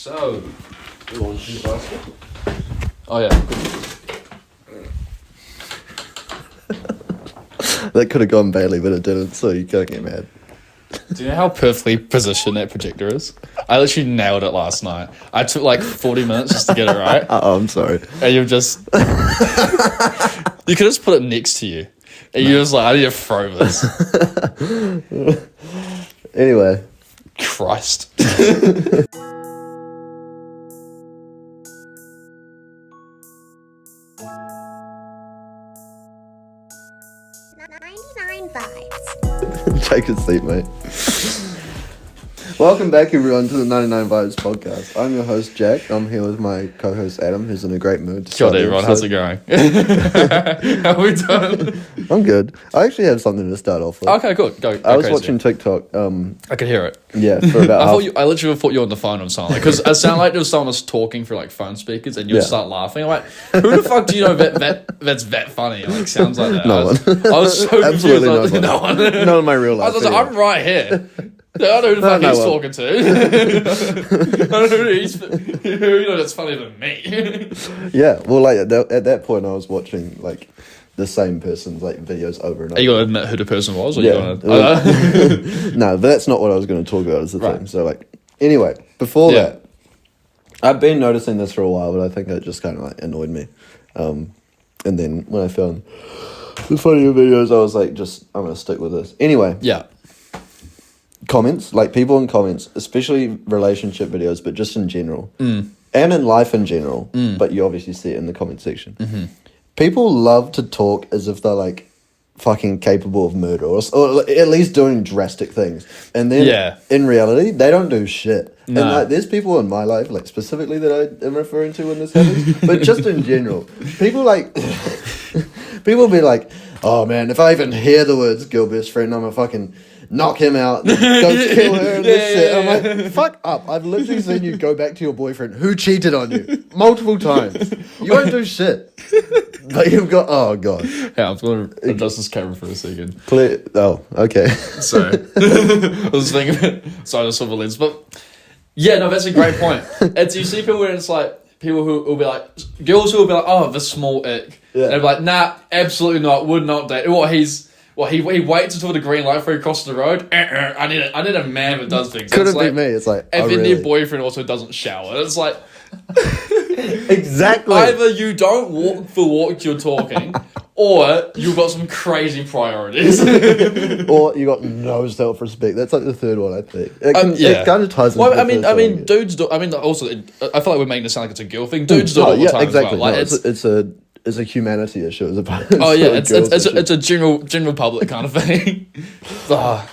So, you want to do basket? Oh yeah. That could have gone badly, but it didn't, so you can't get mad. Do you know how perfectly positioned that projector is? I literally nailed it last night. I took like 40 minutes just to get it right. Oh, I'm sorry. And you've just... You could just put it next to you. And you're just like, I need to throw this. Anyway. Christ. Take a seat, mate. Welcome back, everyone, to the 99 Vibes podcast. I'm your host, Jack. I'm here with my co-host, Adam, who's in a great mood. Kia ora, everyone. How's it going? How are we doing? I'm good. I actually have something to start off with. Okay, cool. Go I was crazy. watching TikTok. I could hear it. Yeah, for about I literally thought you were on the phone or something. Because it sounded like there was someone was talking through like phone speakers and you would start laughing. I'm like, who the fuck do you know that's that funny? It like, sounds like that. No one. I was so Absolutely confused. no one. No one. Not in my real life. I was like, I'm right here. I don't know who the fuck he's talking to. I don't know who that's funnier than me. Yeah, well, like at that point, I was watching like the same person's like videos over and over. Are you gonna admit who the person was? Or Yeah. No, but that's not what I was going to talk about. Is the thing. So like, anyway, before that, I've been noticing this for a while, but I think it just kind of like annoyed me. And then when I found the funnier videos, I was like, I'm going to stick with this. Anyway. Yeah. Comments, like people in comments, especially relationship videos, but just in general. And in life in general. But you obviously see it in the comment section. Mm-hmm. People love to talk as if they're like fucking capable of murder or at least doing drastic things. And then in reality, they don't do shit. No. And like, there's people in my life, like specifically that I am referring to when this happens, but just in general, people like, people be like, oh man, if I even hear the words girl best friend, I'm a fucking knock him out, go kill her and this shit. I'm like, fuck up. I've literally seen you go back to your boyfriend who cheated on you multiple times. You won't do shit. But you've got, oh god. Yeah, I'm going to adjust this camera for a second. Oh, okay. Sorry. I was thinking, sorry, the silver lens. But yeah, no, that's a great point. It's, you see people where it's like, people who will be like, girls who will be like, oh, the small ick. Yeah. And they'll be like, nah, absolutely not, would not date. He waits until the green light before he crosses the road. I need a man that does things. Couldn't be me. It's like, and then their boyfriend also doesn't shower. It's like, exactly. Either you don't walk the walk you're talking, or you've got some crazy priorities, or you got no self-respect. That's like the third one, I think. It kind of ties. Well, I mean, dudes do. I mean, also, I feel like we're making it sound like it's a girl thing. Dudes do it all the time. Exactly. As well. Like, it's a humanity issue as opposed. Oh yeah, it's a general public kind of thing. Well,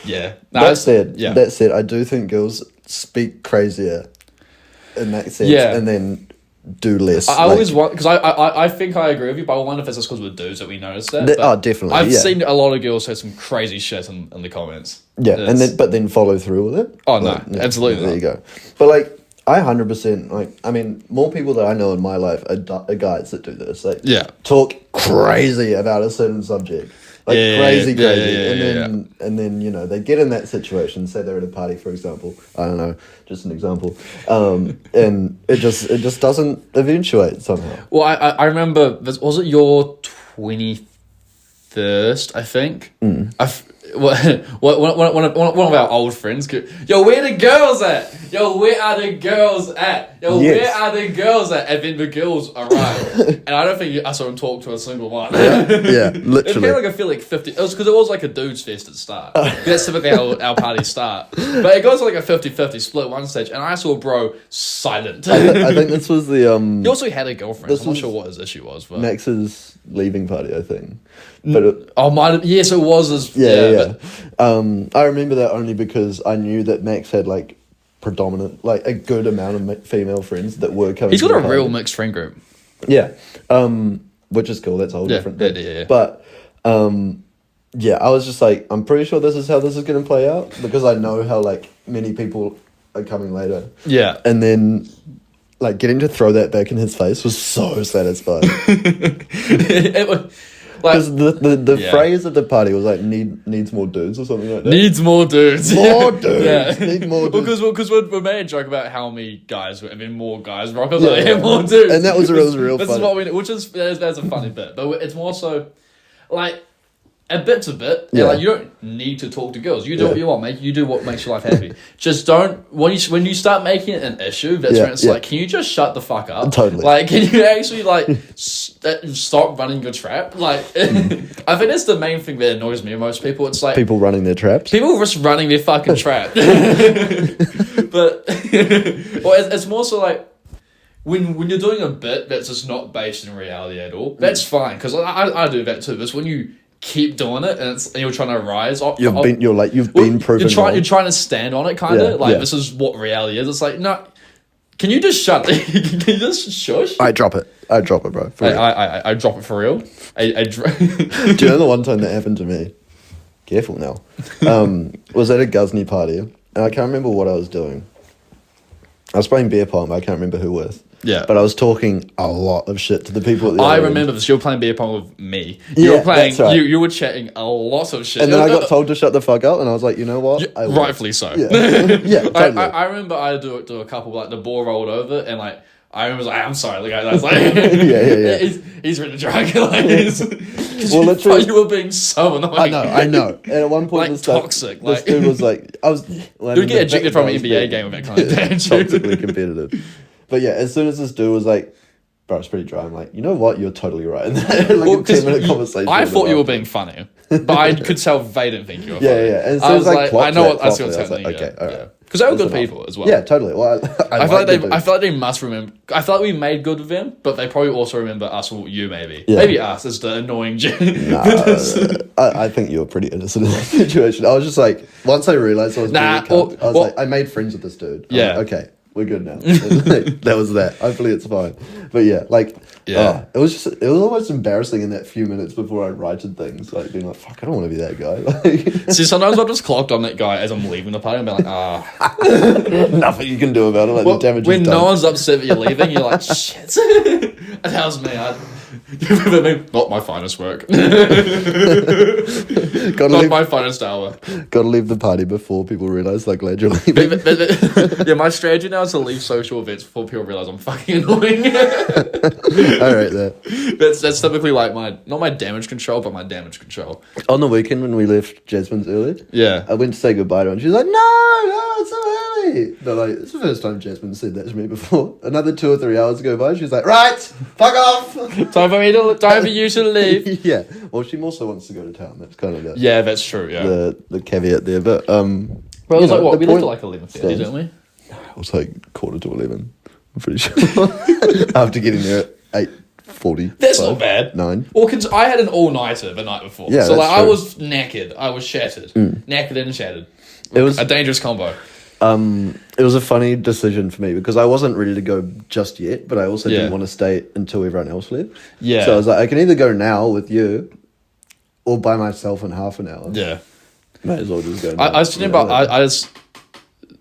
yeah. That said, I do think girls speak crazier in that sense, and then do less. I always want, because I think I agree with you, but I wonder if it's just because we're dudes that we notice that. Definitely. I've seen a lot of girls say some crazy shit in the comments. Yeah, but then follow through with it. Oh no, absolutely. There you go. But like, I 100% like. I mean, more people that I know in my life are guys that do this. Like, talk crazy about a certain subject. Like crazy, and then you know they get in that situation. Say they're at a party, for example. I don't know, just an example, and it just doesn't eventuate somehow. Well, I remember. Was it your 21st? I think. One of our old friends. Yo, where the girls at? Yo, where are the girls at? Yo, where are the girls at? And then the girls arrive, and I don't think I saw him talk to a single one. Yeah, literally. I feel like 50. It was because it was like a dudes fest at the start. That's typically how our parties start. But it goes to like a 50-50 split one stage, and I saw bro silent. I think this was the He also had a girlfriend. So I'm not sure what his issue was. But Max's leaving party, I think. But yes, it was. But, I remember that only because I knew that Max had like predominant, like a good amount of female friends that were coming. He's got a real mixed friend group. Yeah, which is cool. That's a whole different thing. Yeah. But I was just like, I'm pretty sure this is how this is going to play out because I know how like many people are coming later. Yeah, and then. Like, getting to throw that back in his face was so satisfying. Because the Yeah. phrase at the party was like needs more dudes or something like that. Needs more dudes. More dudes. Need more dudes. Because we made a joke about how many guys, more guys rock. I was like, yeah, more dudes. And that was real This funny. is what we, which is that's a funny bit, but it's more so like a bit to bit. Yeah, like you don't need to talk to girls. You do what you want, mate. You do what makes your life happy. Just don't when you start making it an issue. That's when it's like, can you just shut the fuck up? Totally. Like, can you actually like stop running your trap? Like, I think that's the main thing that annoys me. Most people, it's like People running their traps. people just running their fucking trap. But well, it's more so like. When you're doing a bit that's just not based in reality at all, that's fine, because I do that too. But when you keep doing it and you're trying to rise, You've been proven you're wrong. trying to stand on it, kind of this is what reality is. It's like, no, can you just shut it? Can you just shush? I drop it, bro. For real. I drop it for real. Do you know the one time that happened to me? Careful now. Was at a Ghuzni party, and I can't remember what I was doing. I was playing beer pong, but I can't remember who with. Yeah. But I was talking a lot of shit to the people at the I other remember end. this. You were playing beer pong with me. Yeah, that's right. You were chatting a lot of shit. And then I got told to shut the fuck up, and I was like, you know what? I will. Rightfully so. Yeah, yeah, totally. I remember I do a couple, like the ball rolled over, and like I was like, I'm sorry, the guy that's like, yeah. He's really drunk. Like, well, literally, you were being so annoying. I know. And at one point, Like, this toxic, This dude was like, you'd get ejected from an NBA game with that kind of attitude. Toxically competitive. But yeah, as soon as this dude was like, bro, it's pretty dry. I'm like, you know what? You're totally right. Like a 10-minute conversation. I thought you were being funny, but I could tell they didn't think you were funny. Yeah. And so I was like, I know what I see what's I was happening. like, okay, all right. Because they were That's good enough. people as well. Yeah, totally. Well, I feel like they must remember. I feel like we made good with them, but they probably also remember us or you, maybe. Yeah. Maybe us as the annoying. I think you were pretty innocent in that situation. I was just like, once I realized I was being a cunt, I was like, I made friends with this dude. I'm like, okay, we're good now. That was that. Hopefully it's fine. But yeah, like, it was almost embarrassing in that few minutes before I righted things, like being like, fuck, I don't want to be that guy. Like, See, sometimes I've just clocked on that guy as I'm leaving the party and be like, nothing you can do about it. Like the damage when is done. no one's upset that you're leaving, you're like, shit. And that was me. Not my finest work. Not my finest hour. Gotta leave the party before people realize they're glad you're leaving. Yeah, my strategy now is to leave social events before people realize I'm fucking annoying. Alright there. That's typically like not my damage control, but my damage control. On the weekend when we left Jasmine's early, Yeah. I went to say goodbye to her and she's like, no, it's so early. But like, it's the first time Jasmine said that to me before. Another 2 or 3 hours go by, she's like, right, fuck off. Time for you to leave. Yeah. Well, she also wants to go to town. That's kind of Yeah, that's true. Yeah. the caveat there. But Well, it was like what? We left at like 11:30, stands. didn't we? It was like 11:15. I'm pretty sure. After getting there at 8:40. That's not bad. 9. Well, cause I had an all-nighter the night before. Yeah, so that's like I true. was knackered. I was shattered. Knackered and shattered. It was A dangerous combo. It was a funny decision for me because I wasn't ready to go just yet, but I also didn't want to stay until everyone else left. Yeah. So I was like, I can either go now with you or by myself in half an hour. Yeah. Might as well just go now. I was thinking about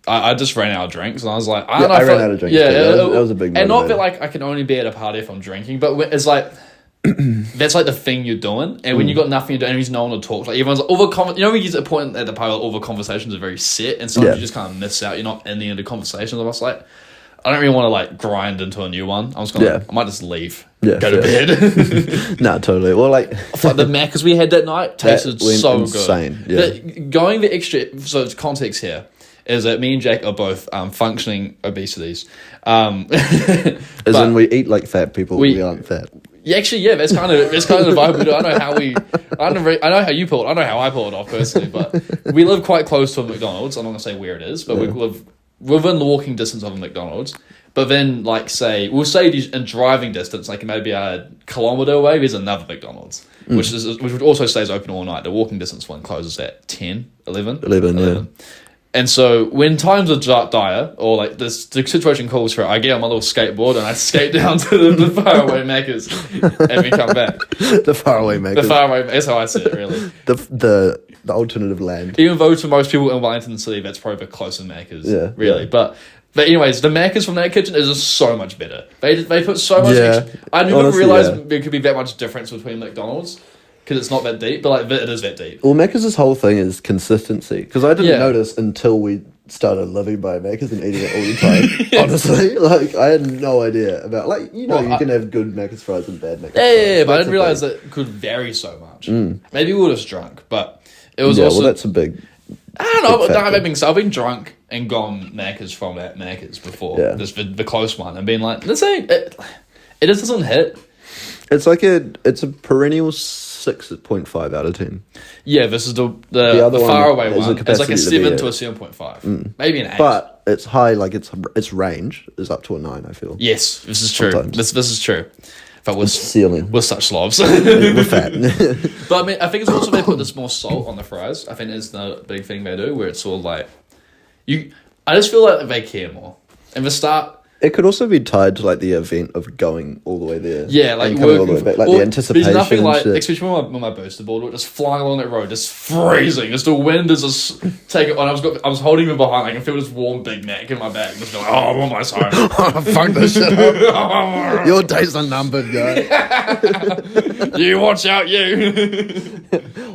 I just ran out of drinks and I was like, I don't know. I ran out of drinks. Yeah, too. That was a big and not motivator. that like I can only be at a party if I'm drinking, but it's like that's like the thing you're doing, and when you got nothing to do, and there's no one to talk, like everyone's like, you know, when you get to the point at the party, all the conversations are very set, and sometimes you just kind of miss out. You're not in the end of conversations. I was like, I don't really want to like grind into a new one. I was gonna, I might just leave, go to bed. Nah, totally. Well, like the Maccas we had that night tasted so insane. good. Yeah. Going the extra, so context here is that me and Jack are both functioning obesities. As in we eat like fat people, we aren't fat. Yeah, actually, yeah, that's kind of the vibe we do. I know how I know how you pull it. I know how I pull it off personally, but we live quite close to a McDonald's. I'm not gonna say where it is, but we live within the walking distance of a McDonald's. But then, like, we'll say in driving distance, like maybe a kilometre away, there's another McDonald's, which also stays open all night. The walking distance one closes at 10, 11. 11, yeah. And so when times are dire, or like the situation calls for it, I get on my little skateboard and I skate down to the faraway Macca's and we come back. The faraway Macca's. The faraway, that's how I see it, really. The alternative land. Even though to most people in Wellington City, that's probably the closest Macca's, really. Yeah. But anyways, the Macca's from that kitchen is just so much better. They put so much. Yeah. I didn't Honestly, realize there could be that much difference between McDonald's. because it's not that deep, but like it is that deep. Well, Macca's whole thing is consistency. Because I didn't Yeah. notice until we started living by Macca's and eating it all the time. Honestly, like I had no idea about you can have good Macca's fries and bad Macca's fries. Yeah, but I That's didn't the realize thing. that it could vary so much. Maybe we were just drunk, but it was Yeah, also. well, that's a big. I don't know. big But factor. I've been drunk and gone Macca's from that Macca's before. Yeah. Just the close one, and been like, let's say it just doesn't hit. It's it's a perennial 6.5 out of 10. Yeah, this is the other one faraway has a one. It's like a capacity to be 7 a- to a 7.5, maybe an 8. But it's high, like its range is up to a 9. I feel. yes, this is true. Sometimes. This is true. But we're Ceiling. we're such slobs. We're fat. But I mean, I think it's also they put this more salt on the fries. I think it's the big thing they do, where it's all like I just feel like they care more. In the start, It could also be tied to like the event of going all the way there. yeah, like and coming all the way back, like the anticipation. There's nothing like, and shit. especially when my booster board was just flying along that road, just freezing. Just the wind is just taking. And I was holding him behind. I can feel this warm Big Mac in my back. Just going, oh, I'm almost home. Fuck this shit up. Your days are numbered, guy. You watch out, you.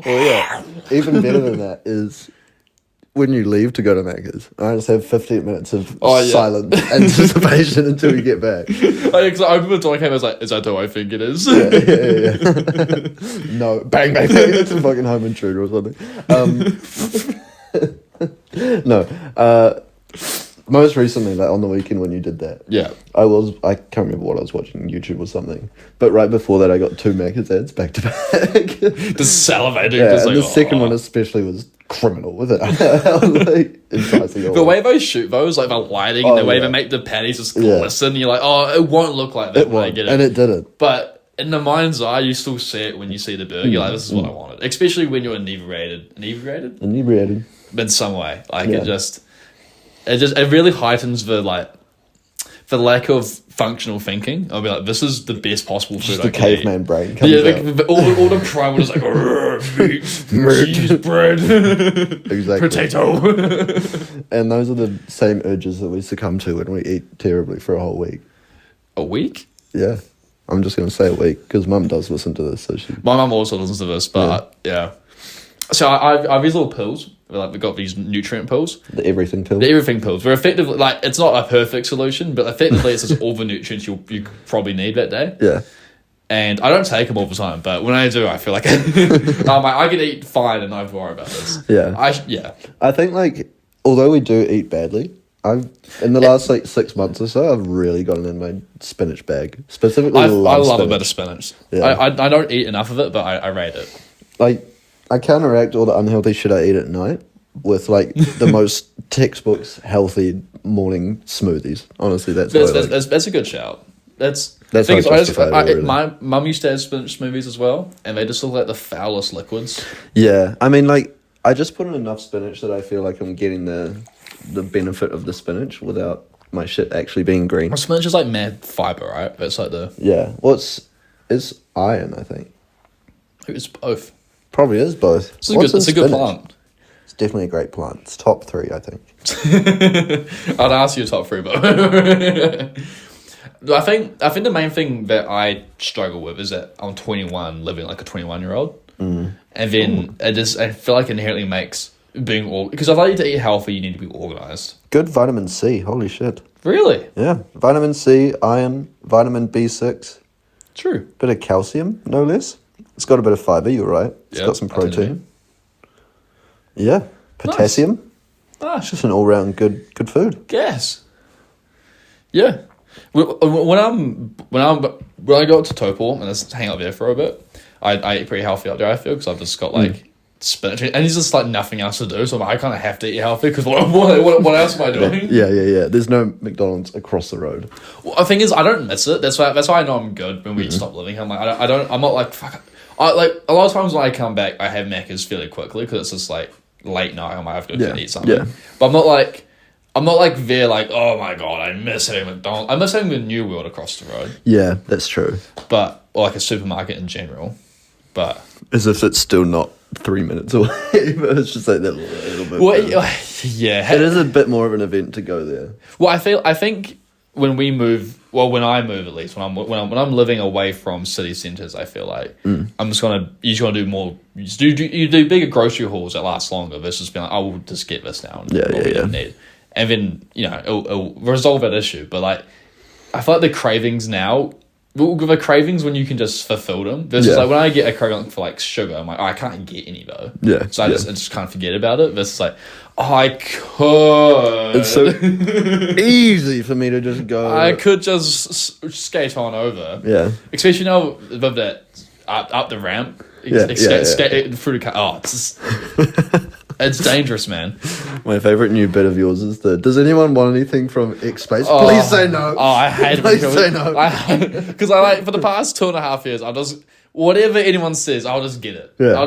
Well, yeah. Even better than that is when you leave to go to Macca's. I just have 15 minutes of silent anticipation until we get back. Because I opened the door, I came, I was like, is that who I think it is? Yeah. No, bang, bang, bang. It's a fucking home intruder or something. No. Most recently, like on the weekend when you did that, Yeah. I can't remember what I was watching, YouTube or something. But right before that, I got 2 Macca's ads back to back. Just salivating. Yeah, just and like, the second oh. one especially was criminal with it. Like, enticing all The way they shoot those, like the lighting, and the way yeah. they make the patties just Yeah. glisten, you're like, oh, it won't look like that it when I was, get it. and it didn't. But in the mind's eye, you still see it when you see the burger. You're like, this is what I wanted. Especially when you're inebriated. Inebriated? Inebriated. In some way. Like, Yeah. it really heightens the lack of functional thinking. I'll be like, this is the best possible food Just I the can eat. caveman brain comes Yeah, out. like, all the prime was like, meat, cheese, bread, Exactly. potato. And those are the same urges that we succumb to when we eat terribly for a whole week. A week? Yeah. I'm just going to say a week because Mum does listen to this. So she. My mum also listens to this, but yeah. So I have these little pills. Like we've got these nutrient pills. The everything pill. The everything pills. They're effectively like it's not a perfect solution, but effectively it's just all the nutrients you probably need that day. Yeah. And I don't take them all the time, but when I do, I feel like I can eat fine and not worry about this. Yeah. I think like although we do eat badly, I've in the last like 6 months or so, I've really gotten in my spinach bag. Specifically, I love spinach. a bit of spinach. Yeah. I don't eat enough of it, but I rate it. Like I counteract all the unhealthy shit I eat at night with like the most textbooks healthy morning smoothies. Honestly, that's That's a good shout. That's how thing is, justifiable, really. my mum used to have spinach smoothies as well, and they just look like the foulest liquids. Yeah, I mean, like I just put in enough spinach that I feel like I'm getting the benefit of the spinach without my shit actually being green. Well, spinach is like mad fiber, right? That's like the Yeah, well, it's iron, I think. it's both. Probably is both. It's a good plant. It's definitely a great plant. It's top 3, I think. I'd ask you top 3, but I think the main thing that I struggle with is that I'm 21, living like a 21-year-old, and then I feel like inherently makes being all because if I need to eat healthy, you need to be organized. Good vitamin C. Holy shit. Really? Yeah, vitamin C, iron, vitamin B6, True. bit of calcium, no less. It's got a bit of fiber. You're right. It's Yeah, got some I think protein. Yeah, potassium. Ah, It's just an all-round good food. Guess. Yeah. When I go up to Topol and just hang out there for a bit, I eat pretty healthy up there. I feel because I've just got like spinach and it's just like nothing else to do. So I kind of have to eat healthy because what else am I doing? Yeah. There's no McDonald's across the road. Well, the thing is, I don't miss it. That's why I know I'm good when we stop living. I'm like I'm not like fuck. I like a lot of times when I come back, I have Macca's fairly quickly because it's just like late night. I might have to go eat something. Yeah. But I'm not like there like, oh my god, I miss having McDonald's. I miss having the New World across the road. Yeah, that's true. Or like a supermarket in general. But As if it's still not 3 minutes away, but it's just like that little bit. yeah. It is a bit more of an event to go there. Well, I think when we move well, when I move, at least when I'm living away from city centers, I feel like you just gonna do more. You do bigger grocery hauls that last longer versus being like, I will just get this now. And need. And then it'll resolve that issue. But like, I feel like the cravings now. The cravings when you can just fulfill them versus like when I get a craving for like sugar, I'm like, I can't get any though. Yeah. So I just kind of forget about it. Versus like, I could. It's so easy for me to just go. I could just skate on over. Yeah. Especially now with that up the ramp. Skate through the car. Oh, it's dangerous, man. My favourite new bit of yours is does anyone want anything from X Space? Please say no. Oh, I hate it. Please say no. Because I like, for the past 2.5 years, I'll just, whatever anyone says, I'll just get it. Yeah.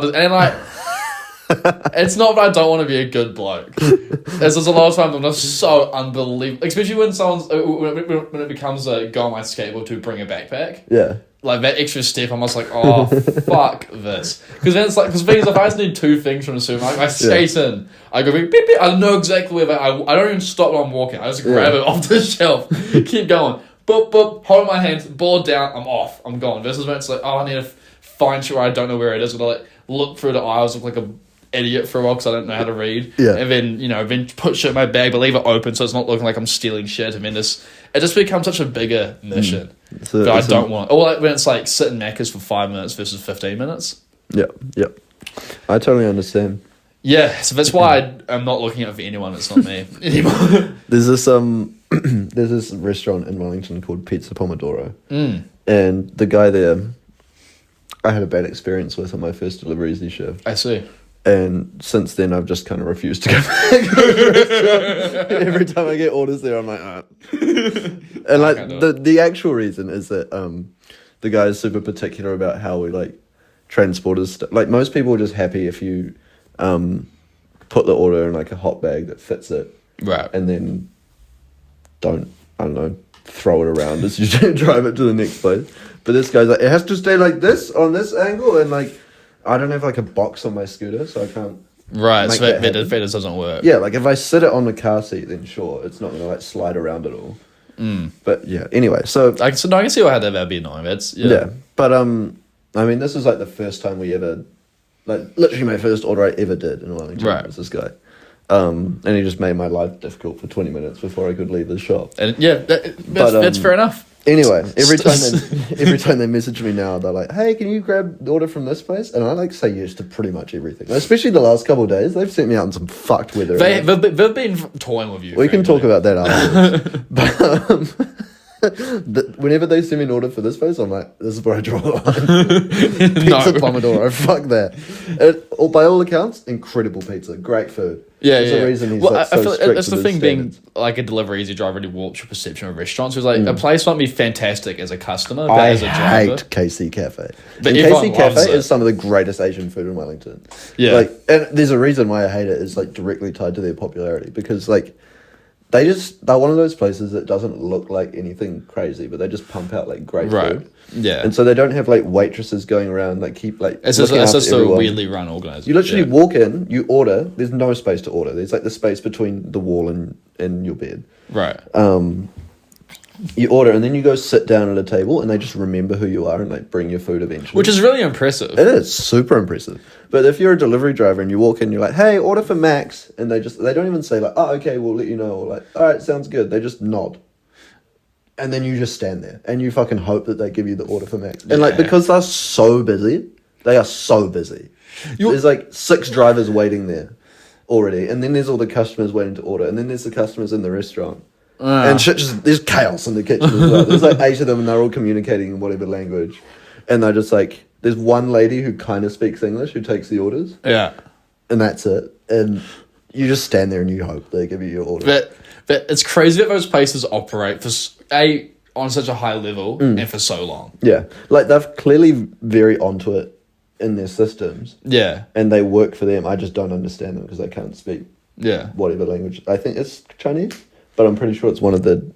It's not that I don't want to be a good bloke. There's a lot of times I'm just so unbelievable. Especially when when it becomes a go on my skateboard to bring a backpack. Yeah. Like that extra step, I'm just like, oh, fuck this. Because then it's like, because if I just need 2 things from the supermarket, I skate in, I go beep, beep, beep, I know exactly where I don't even stop when I'm walking. I just grab it off the shelf, keep going, boop, boop, hold my hands, board down, I'm off, I'm gone. Versus when it's like, oh, I need to find shit where I don't know where it is, and I like look through the aisles, look like a idiot for a while because I don't know how to read. Yeah. And then, then put shit in my bag, but leave it open so it's not looking like I'm stealing shit. And then it just becomes such a bigger mission that I don't want. Or like when it's like sit in Macca's for 5 minutes versus 15 minutes. Yeah. I totally understand. Yeah, so that's why I'm not looking out for anyone. It's not me anymore. There's this restaurant in Wellington called Pizza Pomodoro. And the guy there, I had a bad experience with on my first deliveries this shift. I see. And since then, I've just kind of refused to go back. Every time I get orders there, I'm like, And like the actual reason is that the guy is super particular about how we like transport his stuff. Like most people are just happy if you put the order in like a hot bag that fits it, right? And then throw it around as you drive it to the next place. But this guy's like, it has to stay like this on this angle, and like. I don't have like a box on my scooter, so I can't. Right, so that doesn't work. Yeah, like if I sit it on the car seat, then sure, it's not gonna like slide around at all. But yeah, anyway, so I can see how that'd be annoying. But I mean, this is like the first time we ever, like literally my first order I ever did in Wellington was this guy. And he just made my life difficult for 20 minutes before I could leave the shop. And yeah, that's fair enough. Anyway, every time they message me now, they're like, "Hey, can you grab the order from this place?" And I like say yes to pretty much everything. Especially the last couple of days, they've sent me out in some fucked weather. They've been toying with you. We can talk about that afterwards. But whenever they send me an order for this place, I'm like, "This is where I draw the line." Pizza Pomodoro, fuck that. By all accounts, incredible pizza, great food. There's a reason he's I feel like that's the thing being like a delivery easy driver really warps your perception of restaurants. It's like a place might be fantastic as a customer, but as a driver. I hate KC Cafe. But KC Cafe is some of the greatest Asian food in Wellington. Yeah. Like, and there's a reason why I hate it is like directly tied to their popularity because like they're one of those places that doesn't look like anything crazy, but they just pump out like great food. Yeah. And so they don't have like waitresses going around like keep like it's just a weirdly run organisation. You literally walk in, you order, there's no space to order. There's like the space between the wall and your bed. Right. You order and then you go sit down at a table and they just remember who you are and like bring your food eventually. Which is really impressive. It is super impressive. But if you're a delivery driver and you walk in, you're like, "Hey, order for Max," and they don't even say like, "Oh, okay, we'll let you know," or like, "All right, sounds good." They just nod. And then you just stand there and you fucking hope that they give you the order for Max. And like because they are so busy. There's like 6 drivers waiting there already, and then there's all the customers waiting to order, and then there's the customers in the restaurant. And shit there's chaos in the kitchen as well. There's like 8 of them and they're all communicating in whatever language. And they're just like, there's one lady who kind of speaks English who takes the orders. Yeah. And that's it. And you just stand there and you hope they give you your order. But it's crazy that those places operate on such a high level and for so long. Yeah. Like they're clearly very onto it in their systems. Yeah. And they work for them. I just don't understand them because I can't speak whatever language. I think it's Chinese. But I'm pretty sure it's one of the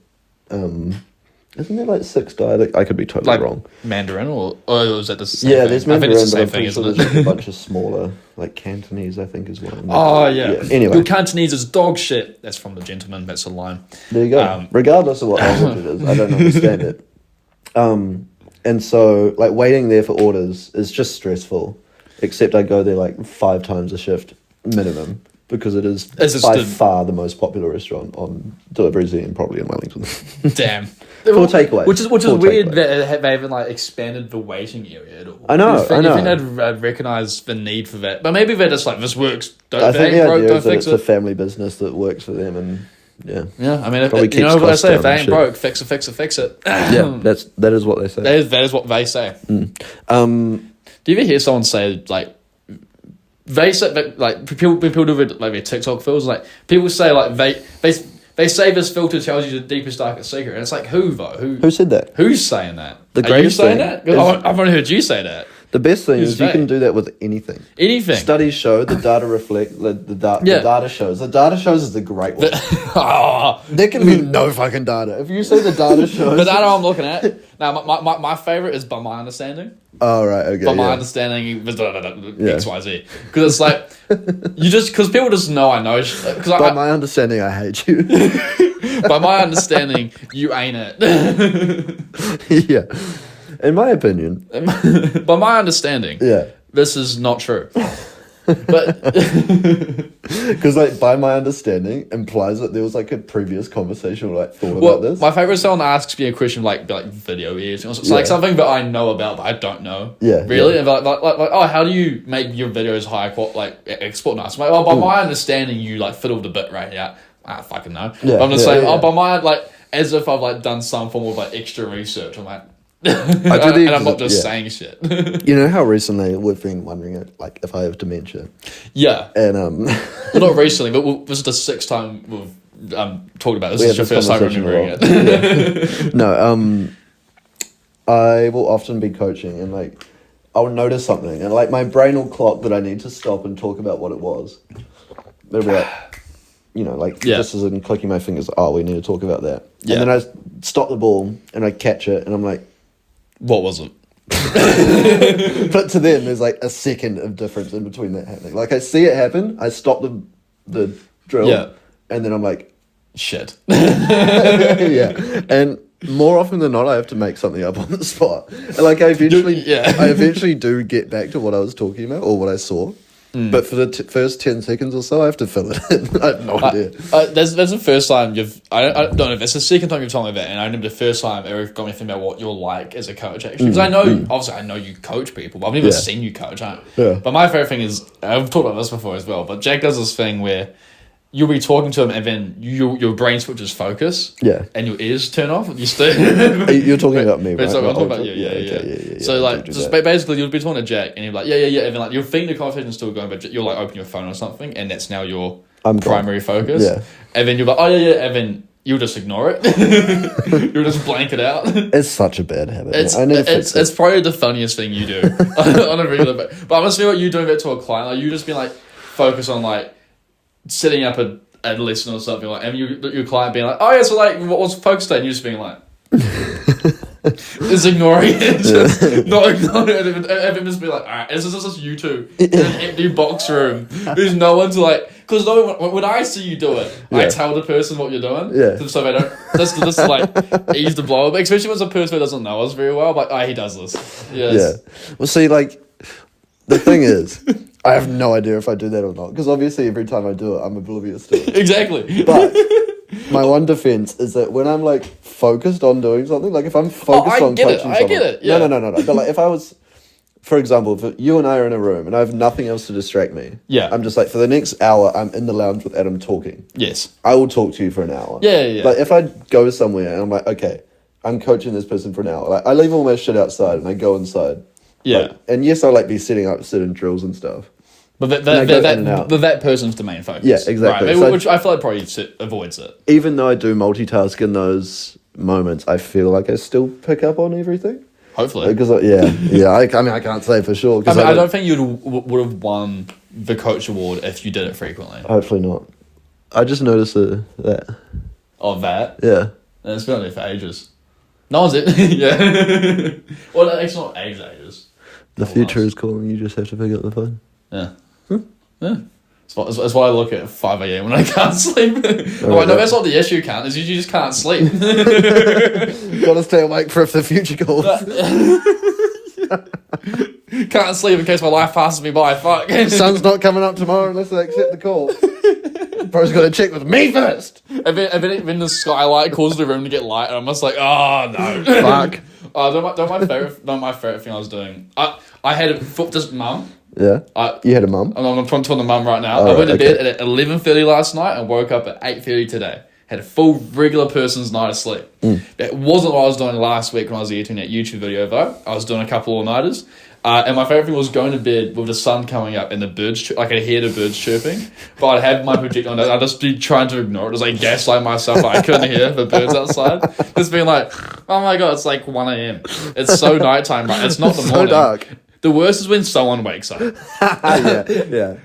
Isn't there like 6 dialects? I could be totally Like wrong. Mandarin or is that the same Yeah, thing? there's I think Mandarin, it's the but I'm same thing, pretty sure isn't there's like it? a bunch of smaller, like Cantonese, I think, is one. Oh, yeah. Anyway. Your Cantonese is dog shit. That's from The Gentleman. That's a line. There you go. Regardless of what language it is, I don't understand it. And so, like, waiting there for orders is just stressful. Except I go there like 5 times a shift minimum because it is by far the most popular restaurant on Delivery Z and probably in Wellington. Damn. For takeaway. Which is weird that they haven't like expanded the waiting area at all. I know. You think they'd recognise the need for that, but maybe they're just like, this works. I think the idea is that fix it's a family business that works for them, and yeah. I mean, if, you know what they say: if they ain't broke, fix it. Yeah, that is what they say. That is what they say. Do you ever hear someone say like? They say like people do like their TikTok films, like people say like they say this filter tells you the deepest darkest secret, and it's like who though? Who said that? Who's saying that? The Are you saying thing that? I've only heard you say that. The best thing is you they? can do that with anything. Anything. Studies show the data reflect the data shows. The data shows is the great one. There can be no fucking data. If you say the data shows, the data I'm looking at now, my favorite is by my understanding. Oh right, okay. By my understanding, XYZ, because it's like because people just know I know. By my understanding, I hate you. By my understanding, you ain't it. Yeah. In my opinion. By my understanding, this is not true. But because like by my understanding implies that there was like a previous conversation or like thought about this. My favorite is someone asks me a question like video editing. It's like something that I know about but I don't know. Yeah. Really? Yeah. And like oh, how do you make your videos high quality, like export nice? I'm like, by my understanding, you like fiddled a bit right here. I don't fucking know. Yeah, But I'm just saying, yeah. by my like as if I've like done some form of like extra research. I'm like. and I'm not just saying shit. You know how recently we've been wondering like if I have dementia. Yeah. And well, not recently, but this is the 6th time we've talked about this. This is your first time remembering it. No, I will often be coaching and like I'll notice something and like my brain will clock that I need to stop and talk about what it was. It'll be like, you know, like just as in clicking my fingers, oh, we need to talk about that. And then I stop the ball and I catch it and I'm like, what was it? But to them, there's like a second of difference in between that happening. Like I see it happen, I stop the drill, and then I'm like, shit. yeah. And more often than not, I have to make something up on the spot. And like I eventually do get back to what I was talking about or what I saw. But for the first 10 seconds or so, I have to fill it in. I have no idea. That's the first time I don't know if it's the second time you've told me that, and I remember the first time Eric got me thinking about what you're like as a coach, actually. Because I know, obviously, I know you coach people, but I've never seen you coach. But my favorite thing is, I've talked about this before as well, but Jack does this thing where you'll be talking to him and then your brain switches focus. Yeah. And your ears turn off. You're talking about me, right? I'm talking about you. Yeah. So like, just basically, you'll be talking to Jack and you're like, yeah. And then like, you'll think the conversation's still going, but you'll like open your phone or something, and that's now your primary focus. Yeah. And then you're like, oh yeah, and then you'll just ignore it. You'll just blank it out. It's such a bad habit. It's probably the funniest thing you do on a regular basis. But I must feel like you doing that to a client. Like you just be like focus on like setting up a lesson or something like, and your client being like, oh yeah, so like what's focus day? And you just being like, just ignoring it, just not ignoring it, and then just be like, alright, this is just you two in an empty box room. There's no one to like, because when I see you do it, I tell the person what you're doing, so they don't. Just like ease the blow up, especially when it's a person who doesn't know us very well. Like, oh, he does this. Yes. Yeah. Well, see, like the thing is, I have no idea if I do that or not, because obviously every time I do it, I'm oblivious to it. Exactly. But my one defense is that when I'm like focused on doing something, like if I'm focused on coaching someone, I get it. Yeah. No. But like if I was, for example, if you and I are in a room and I have nothing else to distract me, I'm just like, for the next hour, I'm in the lounge with Adam talking. Yes. I will talk to you for an hour. Yeah. But if I go somewhere and I'm like, okay, I'm coaching this person for an hour, like I leave all my shit outside and I go inside. Yeah. Like, and yes, I'll like be setting up certain drills and stuff. But that person's the main focus. Yeah, exactly. Right, so which I feel like probably avoids it. Even though I do multitask in those moments, I feel like I still pick up on everything. Hopefully. Because, I mean, I can't say for sure. I don't think you would have won the coach award if you did it frequently. Hopefully not. I just noticed that. Of that? Yeah. And it's been on there for ages. No one's it. Yeah. Well, it's not ages. The future is calling. You just have to pick up the phone. Yeah. Yeah. That's why I look at 5 a.m. when I can't sleep. I'm like, no, that's not the issue, can't. Is you just can't sleep. Gotta stay awake for if the future calls. Can't sleep in case my life passes me by. Fuck. Sun's not coming up tomorrow unless they accept the call. Bro's got to check with me first. And then the skylight causes the room to get light, and I'm just like, oh no, fuck. Don't my favorite thing I was doing. I had a just mum. Yeah. You had a mum. I'm talking to the mum right now. Oh, I went to bed at 11:30 last night and woke up at 8:30 today. Had a full regular person's night of sleep. That wasn't what I was doing last week when I was editing that YouTube video though. I was doing a couple all-nighters. And my favourite thing was going to bed with the sun coming up and the birds, I could hear the birds chirping, but I'd have my projector on. I'd just be trying to ignore it. It was like gaslight myself. Like I couldn't hear the birds outside. Just being like, oh my God, it's like 1 a.m. It's so nighttime, right? It's not the morning. So dark. The worst is when someone wakes up. Yeah.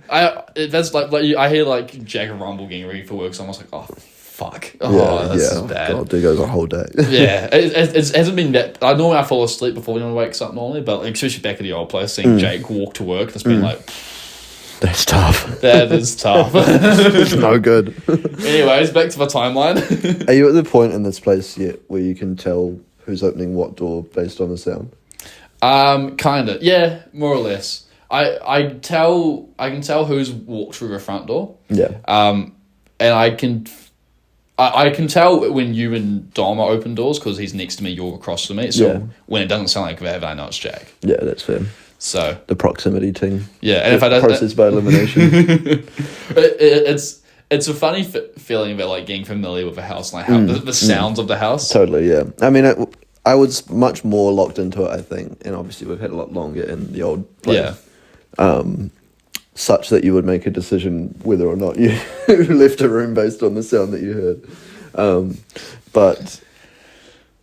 That's like I hear like Jack and Rumble getting ready for work, so I'm almost like, oh, fuck. Oh, this is bad. God, there goes a whole day. Yeah, it hasn't been that. I normally I fall asleep before anyone wakes up normally, but like, especially back at the old place, seeing Jake walk to work, it's been like, that's tough. that is tough. It's no good. Anyways, back to the timeline. Are you at the point in this place yet where you can tell who's opening what door based on the sound? Kinda. Yeah, more or less. I can tell who's walked through the front door. Yeah. And I can tell when you and Dom are open doors because he's next to me, you're across from me. So when it doesn't sound like that, I know it's Jack. Yeah, that's fair. So the proximity thing. Yeah, and if I don't process by elimination. it's a funny feeling about like getting familiar with a house, like how the sounds of the house. Totally, yeah. I mean, I was much more locked into it, I think, and obviously we've had a lot longer in the old place. Yeah. Such that you would make a decision whether or not you left a room based on the sound that you heard. But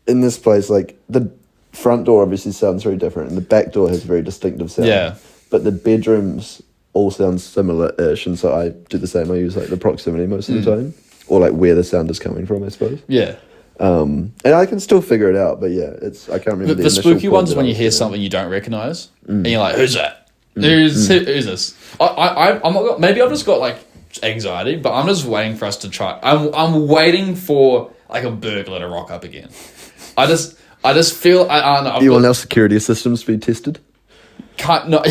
in this place, like the front door obviously sounds very different, and the back door has very distinctive sound. Yeah. But the bedrooms all sound similar-ish, and so I do the same. I use like the proximity most of the time, or like where the sound is coming from, I suppose. Yeah. And I can still figure it out, but yeah, I can't remember the spooky ones when you hear something you don't recognize, and you're like, "Who's that? Who's this?" I'm not. Maybe I've just got like anxiety, but I'm just waiting for us to try. I'm waiting for like a burglar to rock up again. I just feel I don't know. You want our security systems to be tested? I'm not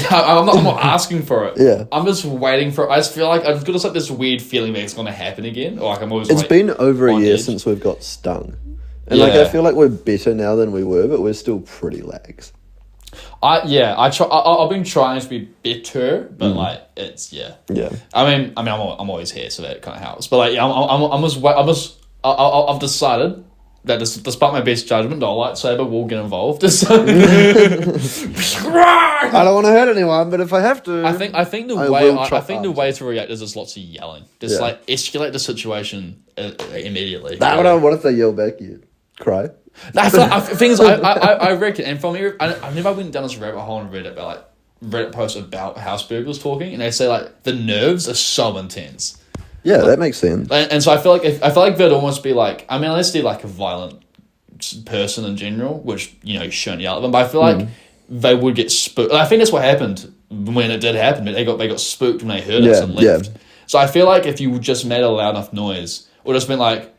asking for it. Yeah. I'm just waiting for it. I just feel like I've got just like this weird feeling that it's going to happen again. Or like I'm always. It's been over a year since we've got stung, and like I feel like we're better now than we were, but we're still pretty lax. I've been trying to be better, but like it's yeah. I mean, I'm always here, so that kind of helps. But like, I've decided that despite my best judgment, no lightsaber will get involved. I don't want to hurt anyone, but if I have to, I think the way to react is just lots of yelling. Just like escalate the situation immediately. What if they yell back at you? Cry. I feel like things I reckon, and from here, I've never went down this rabbit hole and read about like Reddit posts about house burglars talking, and they say like the nerves are so intense. Yeah, that makes sense. And so I feel like they'd almost be like, I mean, unless they're like a violent person in general, which you shouldn't yell at them, but I feel like they would get spooked. I think that's what happened when it did happen. They got spooked when they heard us and left. Yeah. So I feel like if you just made a loud enough noise, or just been like,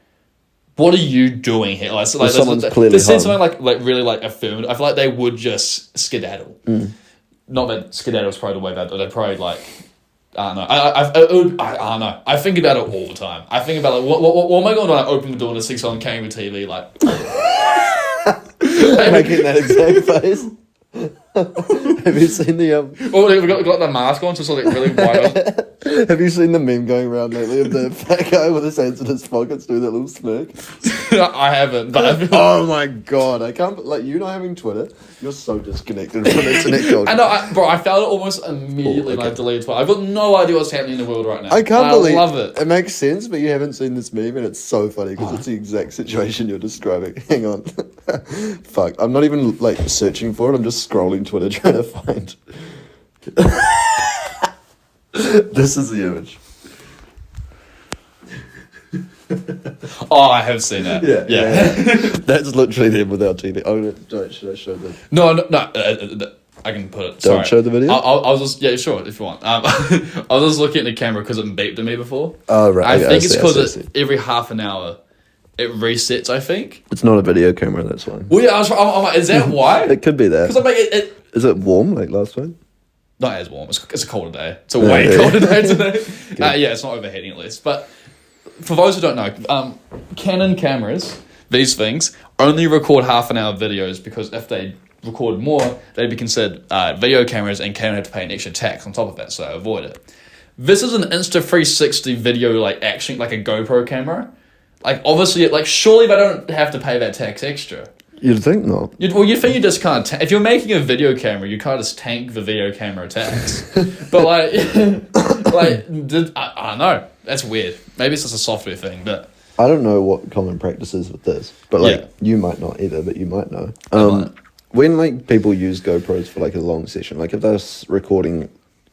what are you doing here? Like someone's clearly they said something like really like affirmative. I feel like they would just skedaddle. Not that skedaddle is probably the way bad, but they'd probably like. I don't know. I don't know. I think about it all the time. I think about like, what am I going to do when I open the door and see someone came with TV like making that exact face? Have you seen the Oh, we got the mask on, so it's like really wide. Have you seen the meme going around lately of the fat guy with his hands in his pockets doing that little smirk? I haven't, but oh my god, I can't. Like you not having Twitter, you're so disconnected from internet culture. I know, I felt it almost immediately when I deleted Twitter. I've got no idea what's happening in the world right now. I can't believe. I love it. It makes sense, but you haven't seen this meme, and it's so funny because it's the exact situation you're describing. Hang on, fuck. I'm not even like searching for it. I'm just scrolling Twitter trying to find. This is the image. Oh, I have seen that. Yeah. That's literally them without TV. Oh, should I show the? No. I can put it. Don't show the video? I was just sure if you want. I was just looking at the camera because it beeped at me before. Oh right. I think it's because every half an hour it resets. I think it's not a video camera. That's why. Well, yeah, I'm like, is that why? It could be that. Because I'm like, is it warm like last time? Not as warm. It's a colder day. It's a way colder day today. Yeah, it's not overheating at least. But for those who don't know, Canon cameras, these things, only record half an hour videos because if they record more, they'd be considered video cameras, and Canon have to pay an extra tax on top of that, so I avoid it. This is an Insta360 video like action, like a GoPro camera. Like obviously, like surely they don't have to pay that tax extra. You'd think not. You'd think you just can't. If you're making a video camera, you can't just tank the video camera tax. But I don't know. That's weird. Maybe it's just a software thing, but I don't know what common practice is with this. But you might not either, but you might know. When like people use GoPros for like a long session, like if they're recording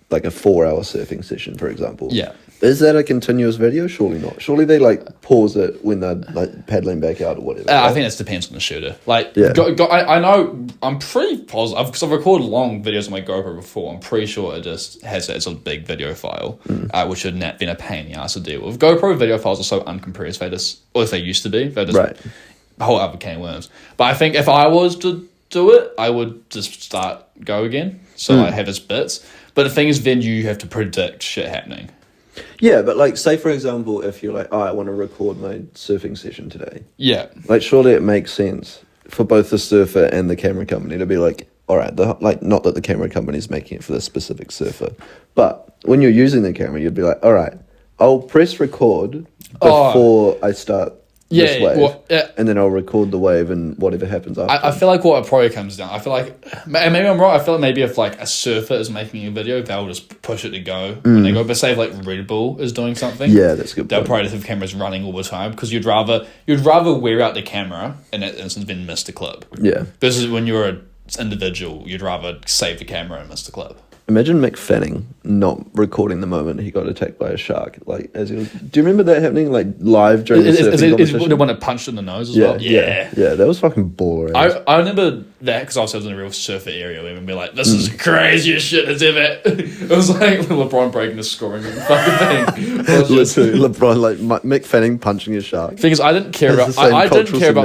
like a 4-hour surfing session, for example. Yeah. Is that a continuous video? Surely not. Surely they like pause it when they're like paddling back out or whatever. I think that depends on the shooter. Like, I know, I'm pretty positive, because I've recorded long videos on my GoPro before. I'm pretty sure it just has it as a big video file, which would have been a pain in the ass to deal with. GoPro video files are so uncompressed, or if they used to be, they're just a whole other can of worms. But I think if I was to do it, I would just go again. So I have its bits. But the thing is, then you have to predict shit happening. Yeah, but like, say for example, if you're like, I want to record my surfing session today. Yeah. Like, surely it makes sense for both the surfer and the camera company to be like, all right, not that the camera company is making it for this specific surfer, but when you're using the camera, you'd be like, all right, I'll press record before I start this wave, and then I'll record the wave and whatever happens after. I feel like what it probably comes down, I feel like, and maybe I'm wrong, I feel like maybe if like a surfer is making a video, they'll just push it to go when they go. But say if like Red Bull is doing something, that's a good point. They'll probably just have cameras running all the time, because you'd rather wear out the camera in that instance than miss the clip. Yeah. Versus when you're an individual, you'd rather save the camera and miss the clip. Imagine Mick Fanning not recording the moment he got attacked by a shark. Like, as he was, do you remember that happening like live during the surfing competition? Is the one that punched in the nose as well? Yeah, that was fucking boring. I remember that because I was in a real surfer area where we'd be like, "This is the craziest shit that's ever." It was like LeBron breaking the scoring fucking thing. Literally, LeBron like Mick Fanning punching a shark. Thing is, I didn't care about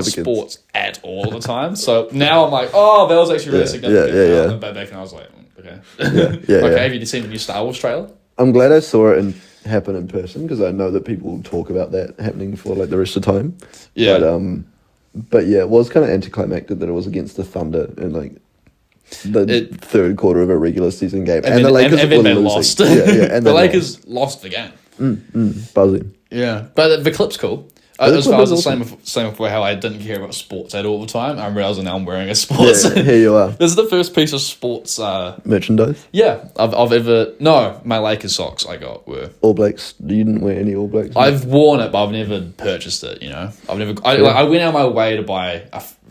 sports at all the time. So now I'm like, oh, that was actually really significant. Yeah. But back then I was like, okay. Okay, have you seen the new Star Wars trailer? I'm glad I saw it happen in person, because I know that people will talk about that happening for like the rest of the time. Yeah. But yeah, it was kind of anticlimactic that it was against the Thunder in like the third quarter of a regular season game, and the Lakers were losing. Lost. And the Lakers lost the game. Buzzing. Yeah, but the clip's cool. As far as the same with how I didn't care about sports at all the time, I'm realizing now I'm wearing a sports. Yeah, here you are. This is the first piece of sports merchandise. Yeah, I've ever. No, my Lakers socks I got were All Blacks. You didn't wear any All Blacks. I've worn it, but I've never purchased it. You know, I've never. I went out of my way to buy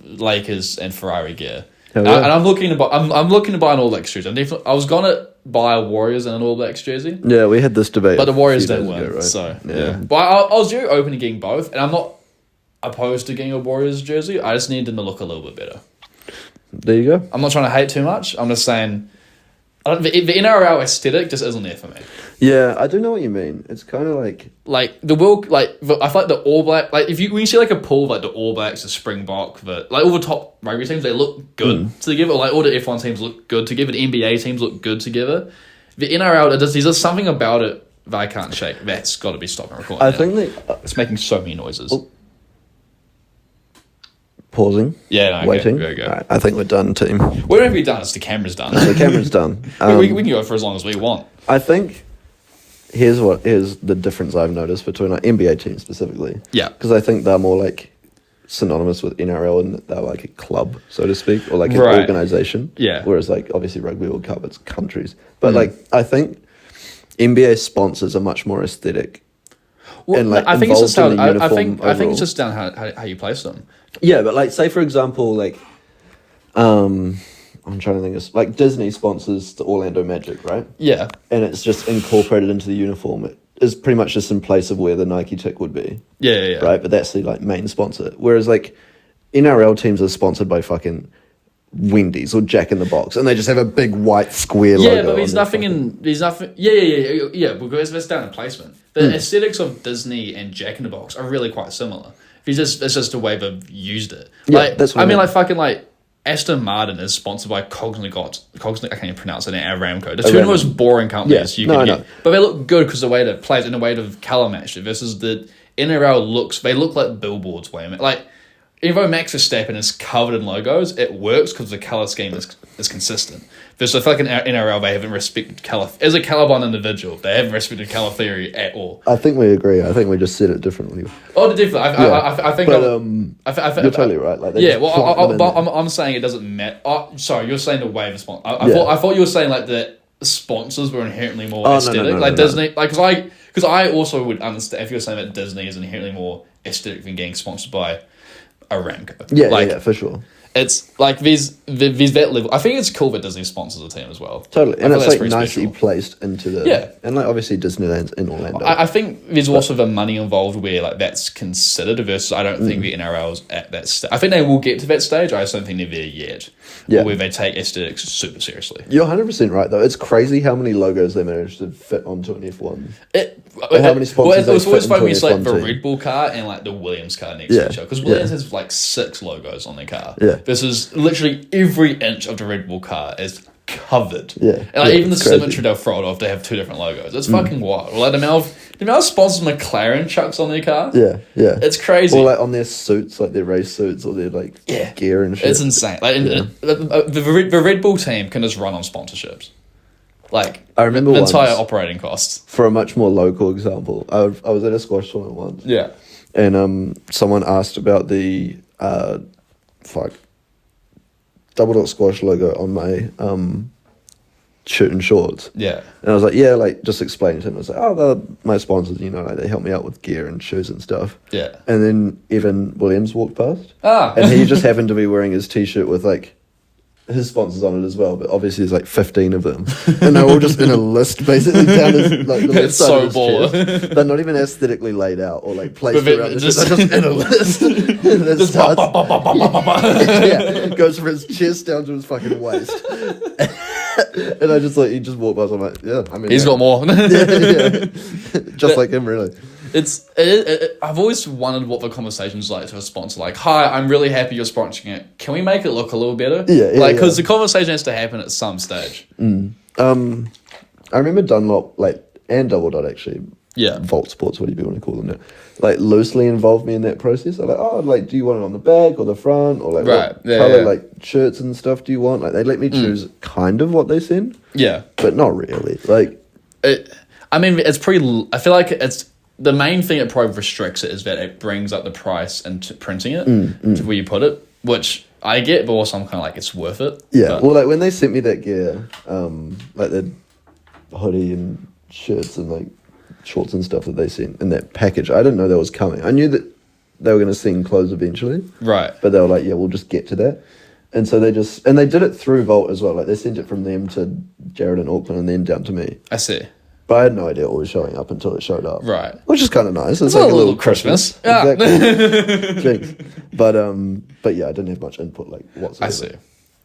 Lakers and Ferrari gear, and I'm looking to buy. I'm looking to buy an All Blacks jersey. I was gonna buy a Warriors and an All Blacks jersey. Yeah, we had this debate, but the Warriors didn't win. Ago, right? So yeah. But I was very open to getting both, and I'm not opposed to getting a Warriors jersey. I just need them to look a little bit better. There you go. I'm not trying to hate too much. I'm just saying, the NRL aesthetic just isn't there for me. Yeah, I do know what you mean. It's kind of like the will, I feel like the All Black, like when you see like a pool, like the All Blacks, the Springbok, like all the top rugby teams, they look good together. Like all the F1 teams look good together. The NBA teams look good together. The NRL, there's just something about it that I can't shake. That's got to be stopped and recorded. I think it's making so many noises. Pausing. Yeah, waiting. There we go. Right, I think we're done, team. We're going to be done. It's the camera's done. The camera's done. We can go for as long as we want. I think here's the difference I've noticed between like NBA teams specifically. Yeah. Because I think they're more like synonymous with NRL, and they're like a club, so to speak, or like an organization. Yeah. Whereas like obviously Rugby World Cup, it's countries. But like I think NBA sponsors are much more aesthetic. Well, and like I think it's just I think it's just down how you place them. Yeah, but like say for example, like I'm trying to think of like Disney sponsors the Orlando Magic, right? Yeah. And it's just incorporated into the uniform. is pretty much just in place of where the Nike tick would be. Yeah. Right, but that's the like main sponsor. Whereas like NRL teams are sponsored by fucking Wendy's or Jack in the Box, and they just have a big white square logo. Yeah, but there's nothing. Yeah. Because that's down to placement. The aesthetics of Disney and Jack in the Box are really quite similar. It's just the way they've used it. Like, that's what I mean, like fucking like Aston Martin is sponsored by Cognizant. I can't even pronounce it. Aramco. The two of the most boring companies you can get, but they look good because the way they play it and the way they've color matched it. Versus the NRL looks, they look like billboards. Like. Even though Max Verstappen is covered in logos, it works because the colour scheme is consistent. Because I feel like in NRL, they haven't respected colour. As a colourblind individual, they haven't respected colour theory at all. I think we agree. I think we just said it differently. Oh, definitely. I think... But you're totally right. Like, I'm saying it doesn't matter. Oh, sorry, you're saying the way the sponsor... I thought you were saying like the sponsors were inherently more aesthetic. No, Disney... Like, because I also would understand if you're saying that Disney is inherently more aesthetic than getting sponsored by Aramco. Yeah, for sure. It's like these that level. I think it's cool that Disney sponsors a team as well. Totally, and it's like nicely special. placed into the and like obviously Disneyland's in Orlando. I think there's also the money involved where like that's considered versus I don't think the NRL's at that stage. I think they will get to that stage. I just don't think they're there yet. Yeah, where they take aesthetics super seriously. You're 100% right though. It's crazy how many logos they managed to fit onto an F1. How many sponsors? It was always funny when you say like the Red Bull car and like the Williams car next to each other because Williams has like 6 logos on their car. Yeah, this is literally every inch of the Red Bull car is covered. Yeah, and like even the crazy. symmetry they'll throw it off, they have 2 different logos. It's fucking wild. Like the amount of sponsors McLaren chucks on their car. Yeah, it's crazy. Or like on their suits, like their race suits or their like gear and shit. It's insane. Like the Red Bull team can just run on sponsorships. Like I remember the entire operating costs. For a much more local example, I was at a squash tournament once. Yeah, and someone asked about the double dot squash logo on my shirt and shorts. Yeah, and I was like, yeah, like just explaining to him. I was like, oh, they're my sponsors, you know, like they help me out with gear and shoes and stuff. Yeah, and then Evan Williams walked past. And he just happened to be wearing his t-shirt with like his sponsors on it as well, but obviously there's like 15 of them, and they're all just in a list basically down his like the left side of his chest. They're not even aesthetically laid out or like placed around the chest. They're just in a list. Just goes from his chest down to his fucking waist. And I just like he just walked by. So I'm like, yeah, I mean, he's got more. Just like him, really. I've always wondered what the conversation's like to a sponsor. Like, hi, I'm really happy you're sponsoring it. Can we make it look a little better? Because the conversation has to happen at some stage. I remember Dunlop, like, and Double Dot actually. Yeah. Volt Sports, whatever you want to call them now. Like, loosely involved me in that process. They're like, oh, like, do you want it on the back or the front? Or like, what color, like, shirts and stuff do you want? Like, they let me choose kind of what they send. Yeah. But not really. Like, it's pretty, I feel like it's, the main thing it probably restricts it is that it brings up the price into printing it to where you put it, which I get, but also I'm kind of like, it's worth it. Yeah, well, like when they sent me that gear, like the hoodie and shirts and like shorts and stuff that they sent in that package, I didn't know that was coming. I knew that they were going to send clothes eventually. Right. But they were like, yeah, we'll just get to that. And so they did it through Volt as well. Like they sent it from them to Jared in Auckland and then down to me. I see. But I had no idea what was showing up until it showed up. Right. Which is kind of nice. It's like a little Christmas. Yeah. Exactly. Jinx. But yeah, I didn't have much input like whatsoever. I see.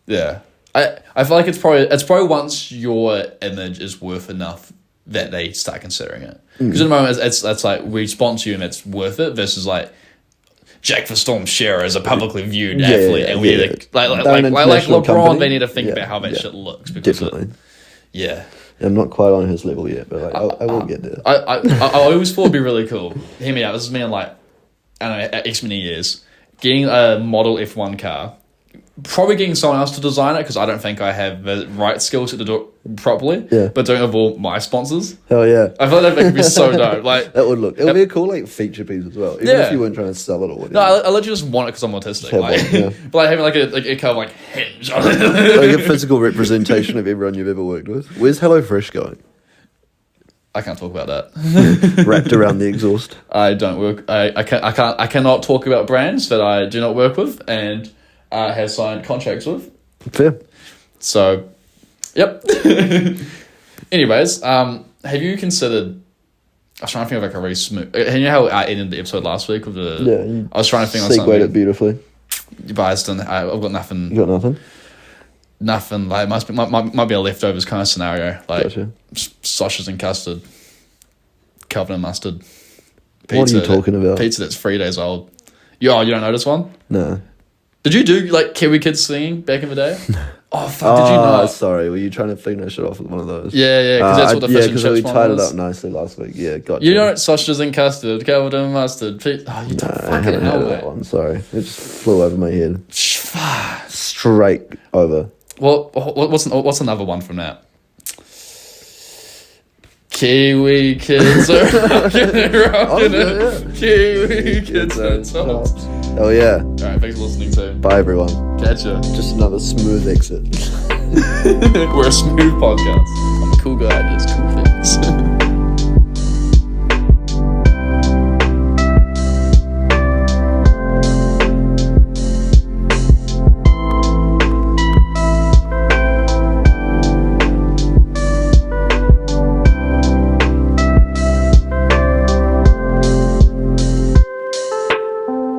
Yeah. I feel like it's probably once your image is worth enough that they start considering it. Because at the moment it's like we sponsor you and it's worth it versus like Jack Verstappen Scherer is a publicly viewed athlete and we like LeBron company. They need to think about how that shit looks because definitely. I'm not quite on his level yet, but like, I will get there. I always thought it'd be really cool. Hear me out. This is me in like, I don't know, X many years. Getting a model F1 car. Probably getting someone else to design it because I don't think I have the right skill set to do it properly. Yeah. But doing it with all my sponsors. Hell yeah. I feel like that could be so dope. Like that would look. It would be a cool like feature piece as well. Even if you weren't trying to sell it or whatever. No, I literally just want it because I'm autistic. But like having like a kind of like hinge on it. Like a physical representation of everyone you've ever worked with. Where's HelloFresh going? I can't talk about that. Wrapped around the exhaust. I don't work. I cannot talk about brands that I do not work with and have signed contracts with. Fair. So, yep. Anyways, have you considered? was trying to think of like a really smooth. And you know how I ended the episode last week with the. Yeah. I was trying to think on Segued something. it beautifully. But I just don't. I've got nothing. You got nothing? Nothing. Like might be a leftovers kind of scenario. Like Gotcha. sausages and custard, covered in mustard. What are you talking about? Pizza that's 3 days old. You don't know this one? No. Did you do like Kiwi Kids singing back in the day? Oh fuck! Did you not? Sorry. Were you trying to finish it off with one of those? Yeah, because that's what the fish and chips we one tied it was. up nicely last week. Yeah, gotcha. You know, sausages and custard, covered in mustard. You don't I fucking haven't heard know of that it. one. Sorry, it just flew over my head. Fuck. Straight over. Well, what's another one from that? Kiwi kids are rocking it. Kiwi kids are tops. Oh yeah. Alright, thanks for listening to. Bye everyone. Catch ya. Just another smooth exit. We're a smooth podcast. I'm a cool guy.